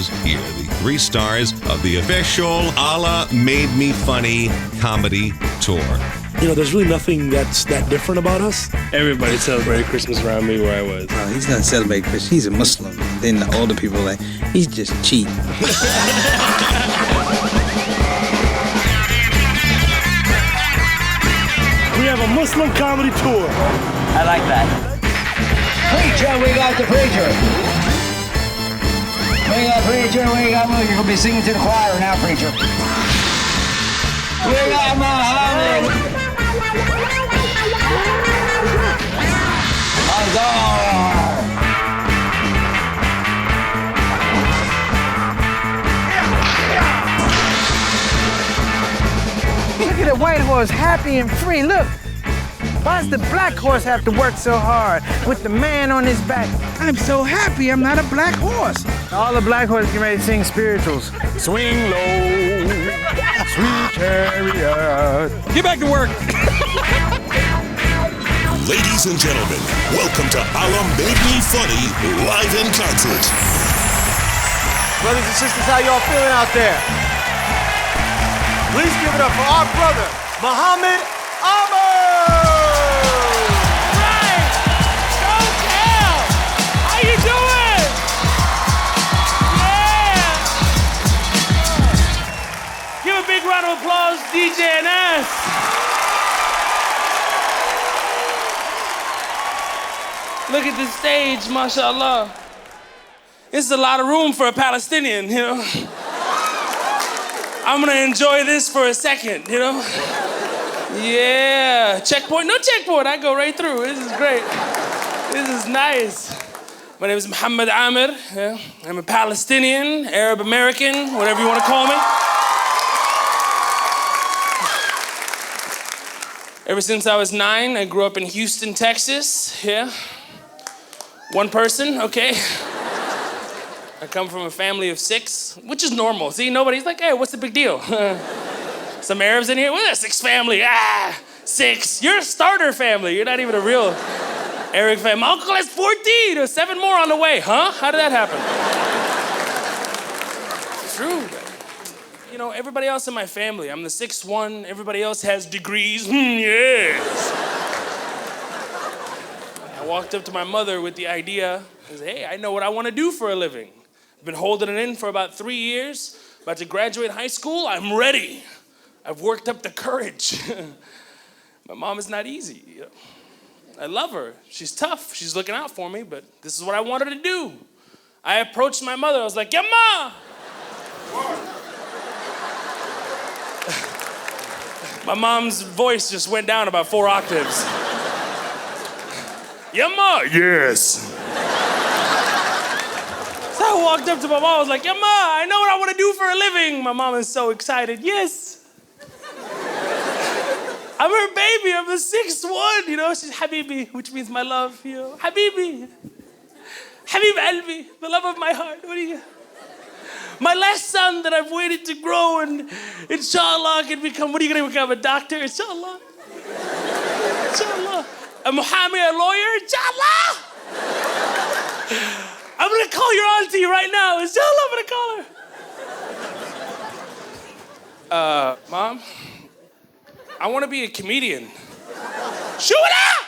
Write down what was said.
stars. Here are the 3 stars of the official Allah Made Me Funny comedy tour. You know, there's really nothing that's that different about us. Everybody celebrated Christmas around me where I was. He's not celebrating Christmas. He's a Muslim. And then the older people are like, he's just cheap. We have a Muslim comedy tour. I like that. Preacher, we got the preacher. We got preacher, we got, you're going to be singing to the choir now, preacher. We got Muhammad. Look at the white horse, happy and free. Look. Why does the black horse have to work so hard with the man on his back? I'm so happy I'm not a black horse. All the black horses get ready to sing spirituals. Swing low, sweet chariot. Get back to work. Ladies and gentlemen, welcome to Allah Made Me Funny live in concert. Brothers and sisters, how y'all feeling out there? Please give it up for our brother, Muhammad Ahmad! Right! Go tell! How you doing? Yeah! Give a big round of applause, DJ NS. Look at the stage, mashallah. This is a lot of room for a Palestinian, you know? I'm gonna enjoy this for a second, you know? Yeah, checkpoint, no checkpoint, I go right through. This is great. This is nice. My name is Muhammad Amir. Yeah? I'm a Palestinian, Arab American, whatever you wanna call me. Ever since I was 9, I grew up in Houston, Texas, yeah? One person, okay? I come from a family of 6, which is normal. See, nobody's like, hey, what's the big deal? Some Arabs in here? Well, that's 6 family. 6. You're a starter family. You're not even a real Arab family. My uncle has 14. There's 7 more on the way. Huh? How did that happen? It's true. You know, everybody else in my family, I'm the 6th one. Everybody else has degrees. Yes. I walked up to my mother with the idea, I said, hey, I know what I want to do for a living. I've been holding it in for about 3 years. About to graduate high school, I'm ready. I've worked up the courage. My mom is not easy. You know. I love her. She's tough. She's looking out for me, but this is what I wanted to do. I approached my mother. I was like, yeah, ma. My mom's voice just went down about 4 octaves. Yeah, ma. Yes. So I walked up to my mom. I was like, yeah, ma, I know what I want to do for a living. My mom is so excited. Yes. I'm her baby. I'm the 6th one. You know, she's Habibi, which means my love. You know, Habibi. Habib Albi, the love of my heart. What do you... My last son that I've waited to grow and inshallah can become, what are you going to become, a doctor? Inshallah. Inshallah. A Muhammad, a lawyer? Inshallah. I'm going to call your auntie right now. Inshallah, I'm going to call her. Mom, I want to be a comedian. Shoot it out!